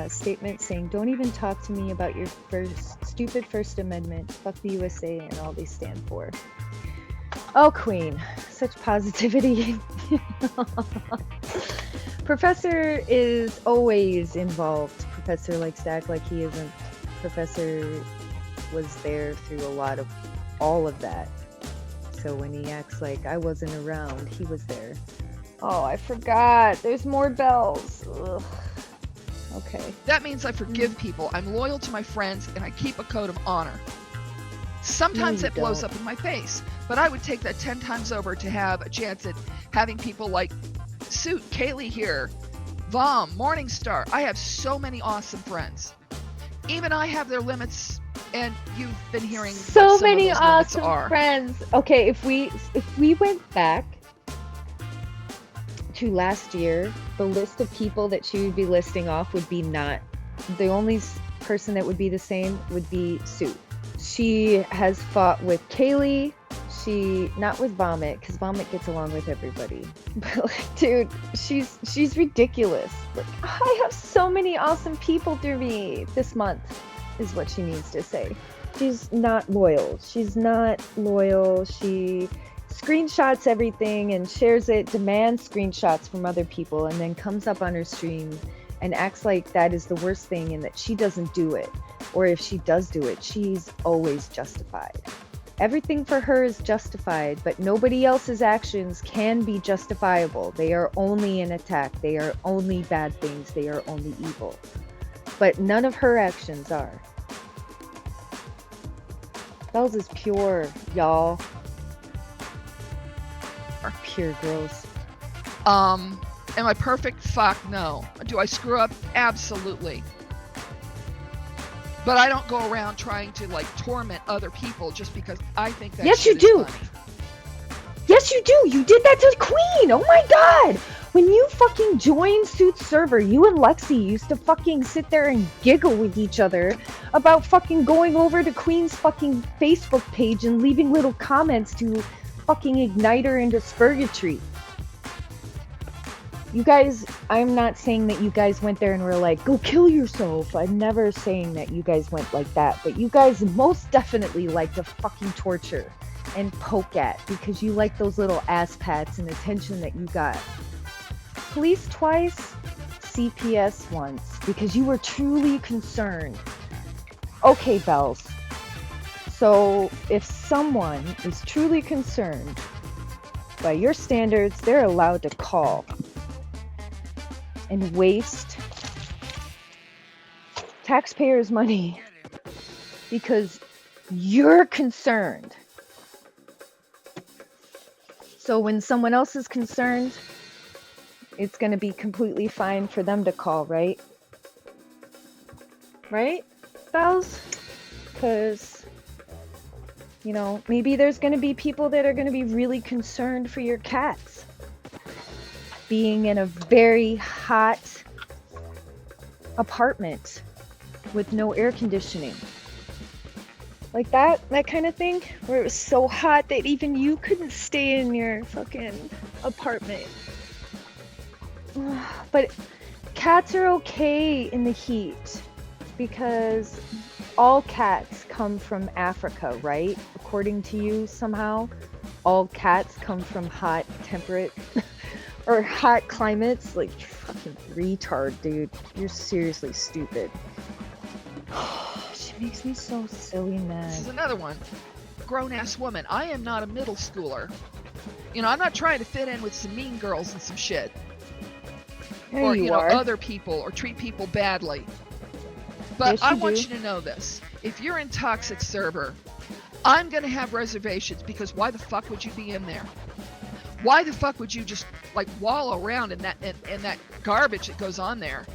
statement saying, don't even talk to me about your stupid First Amendment. Fuck the USA and all they stand for. Oh, Queen, such positivity. Professor is always involved. Professor likes to act like he isn't. Professor was there through a lot of all of that. so when he acts like I wasn't around, he was there. Oh, I forgot. There's more bells. Ugh. Okay. That means I forgive people. I'm loyal to my friends, and I keep a code of honor. Sometimes it blows up in my face, but I would take that 10 times over to have a chance at having people like Suit, Kaylee here, Vom, Morningstar. I have so many awesome friends. Even I have their limits, and you've been hearing so what some many of those limits awesome are. friends. Okay, if we went back to last year, the list of people that she would be listing off would be not the only person that would be the same would be Sue. She has fought with Kaylee. She not with Vomit, because Vomit gets along with everybody. But like, dude, she's ridiculous. Like, I have so many awesome people through me this month, is what she needs to say. She's not loyal. She's not loyal. She screenshots everything and shares it, demands screenshots from other people, and then comes up on her stream and acts like that is the worst thing and that she doesn't do it. Or if she does do it, she's always justified. Everything for her is justified, but nobody else's actions can be justifiable. They are only an attack. They are only bad things. They are only evil. But none of her actions are. Bells is pure, y'all. Pure gross. Am I perfect? Fuck no. Do I screw up? Absolutely. But I don't go around trying to like torment other people just because I think that yes, you shit do. is funny. Yes, you do. You did that to Queen. Oh my god. When you fucking joined Suit's server, you and Lexi used to fucking sit there and giggle with each other about fucking going over to Queen's fucking Facebook page and leaving little comments to fucking ignite her into spurgatory. You guys, I'm not saying that you guys went there and were like, go kill yourself. I'm never saying that you guys went like that. But you guys most definitely like to fucking torture and poke at because you like those little ass pats and attention that you got. Police twice, CPS once, because you were truly concerned. Okay, Bells. So if someone is truly concerned, by your standards, they're allowed to call and waste taxpayers' money because you're concerned. So when someone else is concerned, it's going to be completely fine for them to call, right? Right, Bells? Because, you know, maybe there's going to be people that are going to be really concerned for your cats being in a very hot apartment with no air conditioning. Like that kind of thing, where it was so hot that even you couldn't stay in your fucking apartment. But cats are okay in the heat because all cats come from Africa, right? According to you, somehow, all cats come from hot, temperate, or hot climates. Like, you fucking retard, dude. You're seriously stupid. She makes me so silly mad. This is another one. Grown-ass woman. I am not a middle schooler. You know, I'm not trying to fit in with some mean girls and some shit. There Or, you you know, are. other people, or treat people badly. But Yes, I you want do. you to know this. If you're in toxic server, I'm going to have reservations because why the fuck would you be in there? Why the fuck would you just like wallow around in that garbage that goes on there?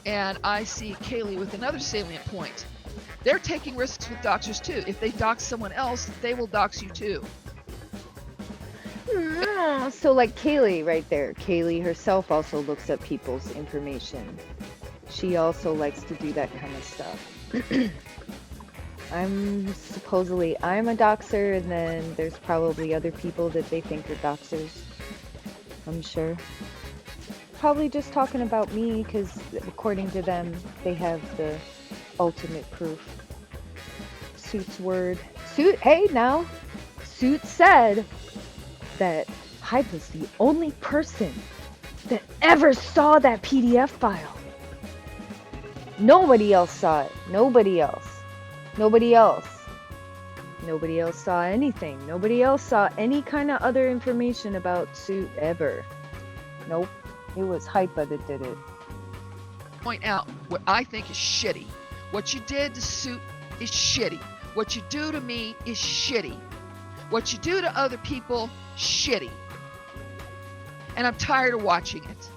And I see Kaylee with another salient point. They're taking risks with doxers too. If they dox someone else, they will dox you too. So like Kaylee right there. Kaylee herself also looks up people's information. She also likes to do that kind of stuff. I'm a doxer, and then there's probably other people that they think are doxers. I'm sure. Probably just talking about me, because according to them, they have the ultimate proof. Suit's word. Hey now! Suit said that Hypa's the only person that ever saw that PDF file. Nobody else saw it. Nobody else. Nobody else saw anything. Nobody else saw any kind of other information about Suit ever. Nope. It was Hypa that did it. Point out what I think is shitty. What you did to Suit is shitty. What you do to me is shitty. What you do to other people, shitty. And I'm tired of watching it.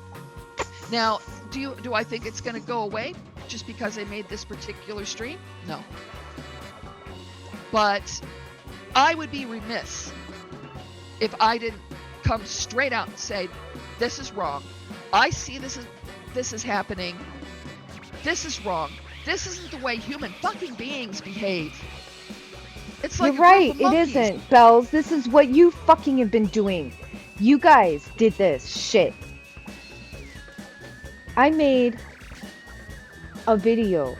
Now, do I think it's going to go away just because I made this particular stream? No. But I would be remiss if I didn't come straight out and say, this is wrong. I see this is happening. This is wrong. This isn't the way human fucking beings behave. It's like you're right, it isn't, Bells. This is what you fucking have been doing. You guys did this shit. I made a video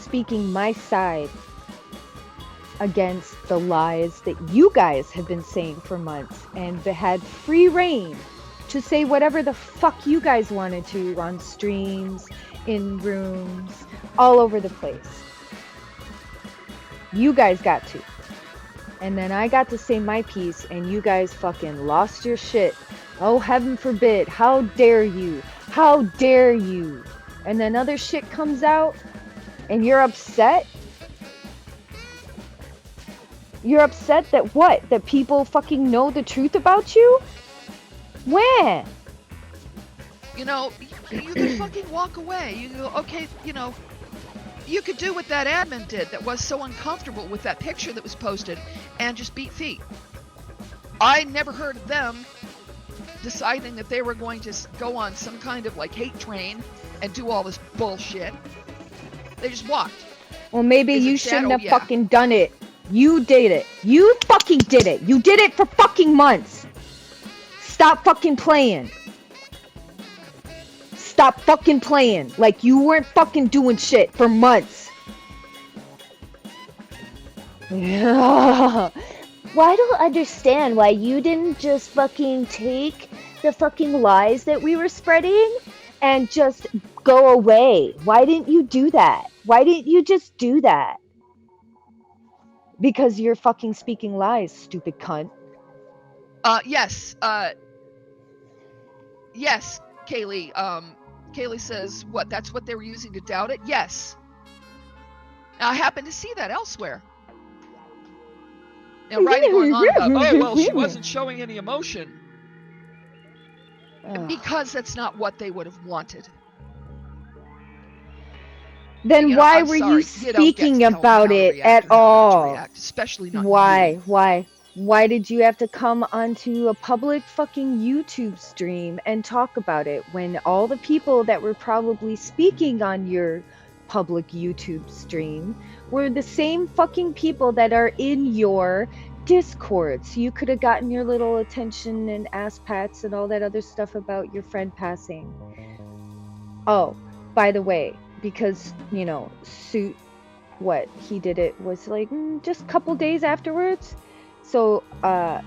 speaking my side against the lies that you guys have been saying for months, and had free reign to say whatever the fuck you guys wanted to on streams, in rooms, all over the place. You guys got to. And then I got to say my piece, and you guys fucking lost your shit. Oh, heaven forbid. How dare you? How dare you? And then other shit comes out, and you're upset? You're upset that what? That people fucking know the truth about you? When? You know, you can fucking walk away. You go, okay, you know, you could do what that admin did that was so uncomfortable with that picture that was posted and just beat feet. I never heard of them deciding that they were going to go on some kind of like hate train and do all this bullshit. They just walked. Well, maybe you shouldn't have fucking done it. You did it. You fucking did it. You did it for fucking months. Stop fucking playing. Stop fucking playing. Like you weren't fucking doing shit for months. Well, I don't understand why you didn't just fucking take the fucking lies that we were spreading and just go away. Why didn't you do that? Why didn't you just do that? Because you're fucking speaking lies, stupid cunt. Yes. Yes, Kaylee. Kaylee says, what, that's what they were using to doubt it? Yes. Now, I happen to see that elsewhere. Now, writing going on about, oh, well, she wasn't showing any emotion. Because that's not what they would have wanted. Then why were you speaking about it at all? Especially not why? You. Why did you have to come onto a public fucking YouTube stream and talk about it when all the people that were probably speaking on your public YouTube stream were the same fucking people that are in your Discord? So you could have gotten your little attention and ass pats and all that other stuff about your friend passing. Oh, by the way, because, you know, Suit, what, he did it was like just a couple days afterwards. So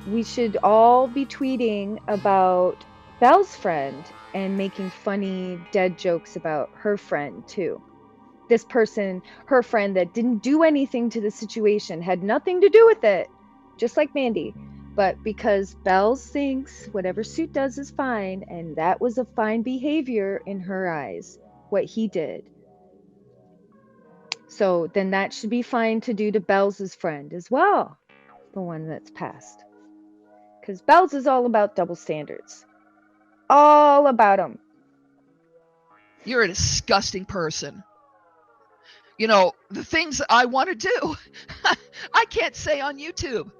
we should all be tweeting about Belle's friend and making funny dead jokes about her friend too. This person, her friend that didn't do anything to the situation, had nothing to do with it, just like Mandy. But because Belle's thinks whatever Suit does is fine, and that was a fine behavior in her eyes, what he did. So then that should be fine to do to Belle's friend as well. The one that's passed. Because Belle's is all about double standards. All about them. You're a disgusting person. You know, the things that I want to do, I can't say on YouTube.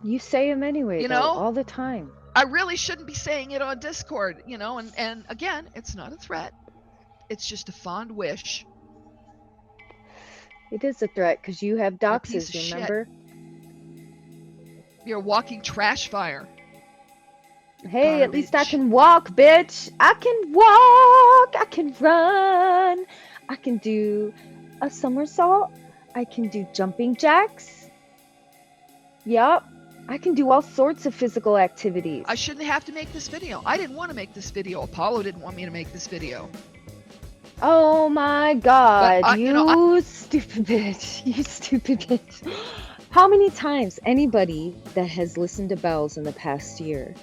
You say them anyway, you though, know, all the time. I really shouldn't be saying it on Discord, you know, and again, it's not a threat. It's just a fond wish. It is a threat because you have doxes, remember? Shit. You're a walking trash fire. Hey, at least I can walk, bitch. I can walk. I can run. I can do a somersault. I can do jumping jacks. Yup. I can do all sorts of physical activities. I shouldn't have to make this video. I didn't want to make this video. Apollo didn't want me to make this video. Oh my But god, I, you know, you stupid bitch. You stupid bitch. How many times anybody that has listened to Bells in the past year,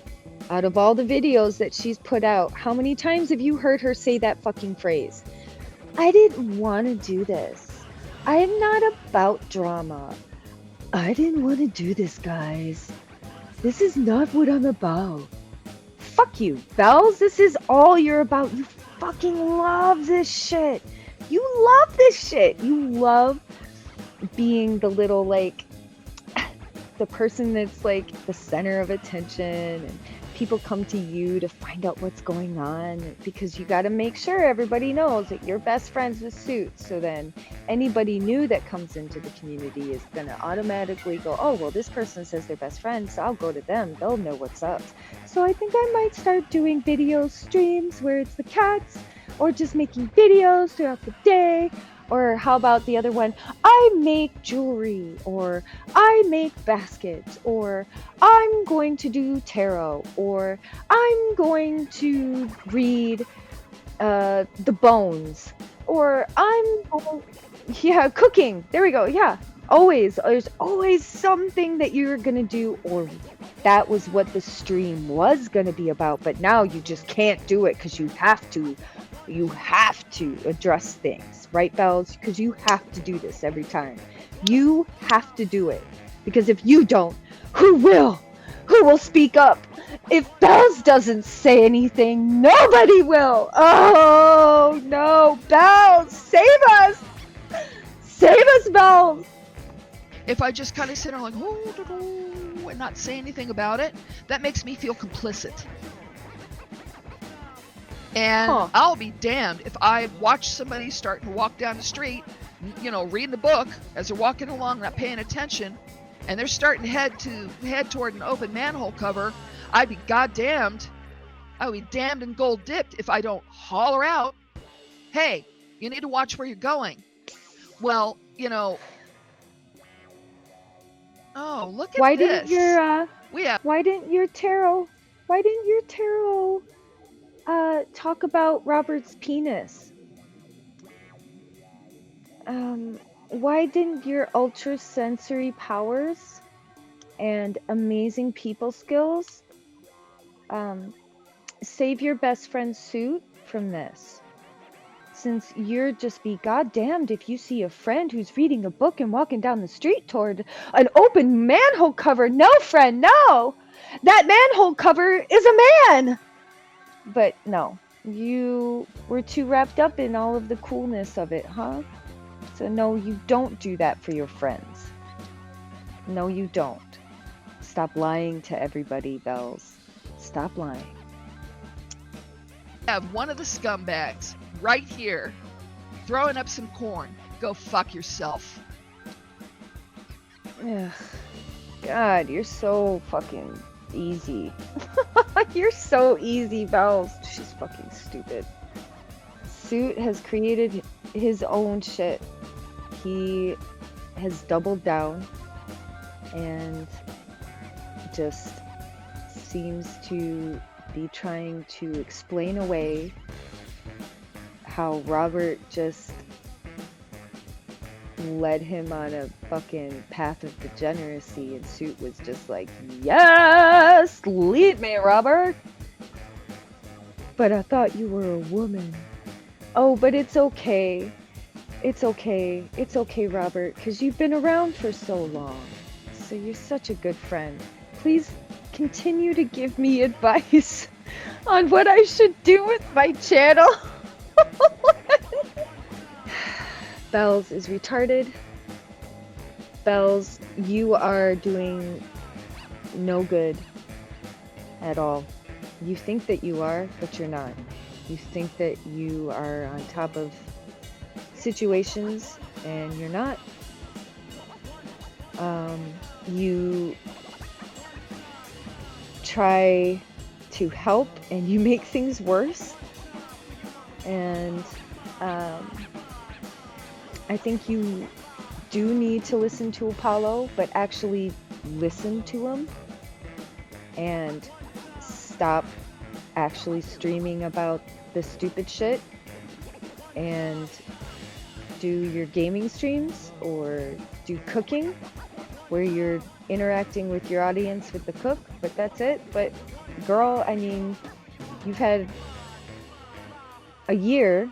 out of all the videos that she's put out, how many times have you heard her say that fucking phrase? I didn't want to do this. I am not about drama. I didn't want to do this, guys. This is not what I'm about. Fuck you, Bells. This is all you're about. You fucking love this shit. You love this shit. You love being the little, like, the person that's like the center of attention, and people come to you to find out what's going on because you got to make sure everybody knows that you're best friends with Suits. So then anybody new that comes into the community is going to automatically go, oh, well, this person says they're best friends, so I'll go to them. They'll know what's up. So I think I might start doing video streams where it's the cats, or just making videos throughout the day. Or how about the other one? I make jewelry, or I make baskets, or I'm going to do tarot, or I'm going to read the bones, or yeah, cooking. There we go. Yeah, always. There's always something that you're gonna do, or that was what the stream was gonna be about. But now you just can't do it because you have to. You have to address things, right, Bells? Because you have to do this every time. You have to do it. Because if you don't, who will? Who will speak up? If Bells doesn't say anything, nobody will. Oh, no. Bells, save us. Save us, Bells. if I just kind of sit there like, oh, and not say anything about it, that makes me feel complicit. And I'll be damned if I watch somebody starting to walk down the street, you know, reading the book as they're walking along, not paying attention, and they're starting to head toward an open manhole cover. I'd be goddamned. I would be damned and gold dipped if I don't holler out, hey, you need to watch where you're going. Well, you know, oh, look at Why this. Why didn't your tarot talk about Robert's penis? Why didn't your ultra sensory powers and amazing people skills save your best friend's Suit from this? Since you're just be goddamned if you see a friend who's reading a book and walking down the street toward an open manhole cover. No, friend, no! That manhole cover is a man! But no, you were too wrapped up in all of the coolness of it, huh? So no, you don't do that for your friends. No, you don't. Stop lying to everybody, Bells. Stop lying. Have one of the scumbags right here throwing up some corn. Go fuck yourself. Ugh. God, you're so fucking easy. You're so easy, Bells. She's fucking stupid. Suit has created his own shit. He has doubled down and just seems to be trying to explain away how Robert just led him on a fucking path of degeneracy, and Suit was just like, yes, lead me, Robert. But I thought you were a woman. Oh, but it's okay. It's okay. It's okay, Robert, because you've been around for so long. So you're such a good friend. Please continue to give me advice on what I should do with my channel. Bells is retarded. Bells, you are doing no good at all. You think that you are, but you're not. You think that you are on top of situations, and you're not. You try to help, and you make things worse. And I think you do need to listen to Apollo, but actually listen to him and stop actually streaming about the stupid shit and do your gaming streams or do cooking where you're interacting with your audience with the cook, but that's it. But girl, I mean, you've had a year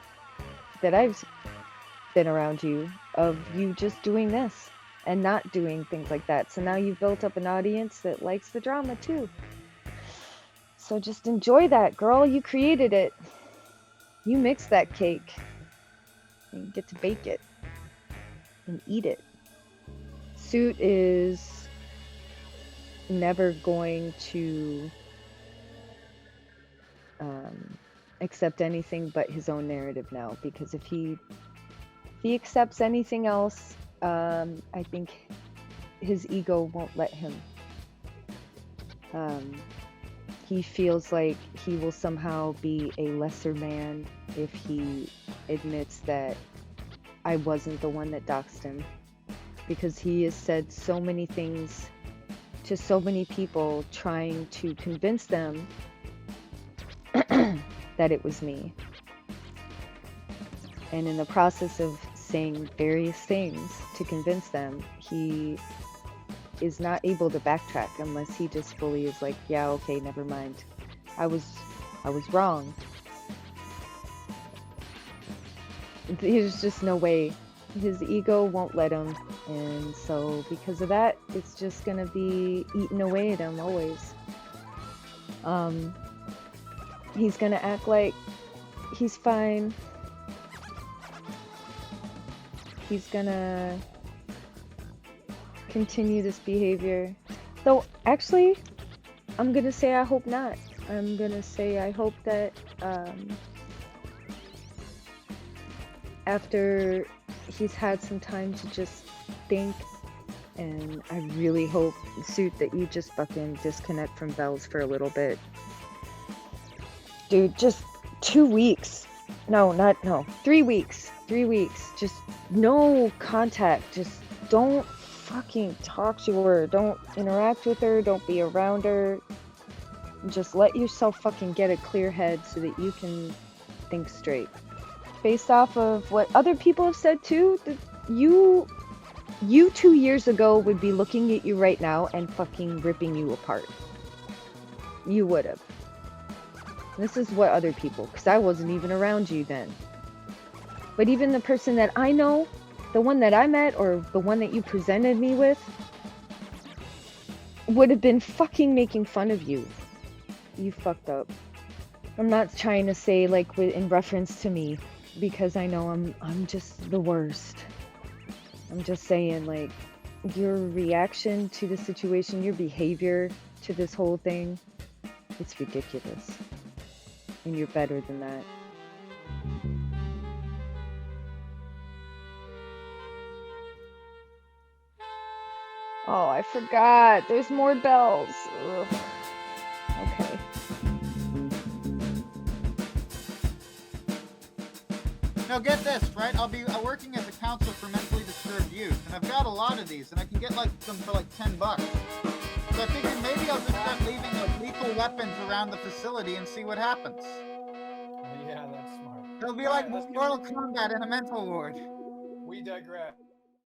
that I've been around you of you just doing this and not doing things like that. So now you've built up an audience that likes the drama too. So just enjoy that, girl. You created it. You mixed that cake. And you get to bake it and eat it. Suit is never going to accept anything but his own narrative now, because if he accepts anything else, I think his ego won't let him. He feels like he will somehow be a lesser man if he admits that I wasn't the one that doxed him, because he has said so many things to so many people trying to convince them that it was me. And in the process of saying various things to convince them, he is not able to backtrack unless he just fully is like, yeah, okay, never mind. I was wrong. There's just no way. His ego won't let him, and so because of that, it's just gonna be eating away at him always. He's gonna act like he's fine. He's gonna continue this behavior. Though, actually, I'm gonna say I hope not. I'm gonna say I hope that after he's had some time to just think, and I really hope, Suit, that you just fucking disconnect from Bells for a little bit. Dude, just 2 weeks. No, 3 weeks. 3 weeks. Just no contact. Just don't fucking talk to her. Don't interact with her. Don't be around her. Just let yourself fucking get a clear head so that you can think straight. Based off of what other people have said too, that you 2 years ago would be looking at you right now and fucking ripping you apart. You would have. This is what other people, because I wasn't even around you then. But even the person that I know, the one that I met, or the one that you presented me with, would have been fucking making fun of you. You fucked up. I'm not trying to say like in reference to me, because I know I'm just the worst. I'm just saying, like, your reaction to the situation, your behavior to this whole thing, it's ridiculous. And you're better than that. Oh, I forgot. There's more bells. Ugh. Okay. Now get this, right? I'll be working as a counselor for mentally disturbed youth, and I've got a lot of these, and I can get like them for like $10. So I figured maybe I'll just start leaving like lethal weapons around the facility and see what happens. Yeah, that's smart. It'll be like Mortal Kombat in a mental ward. We digress.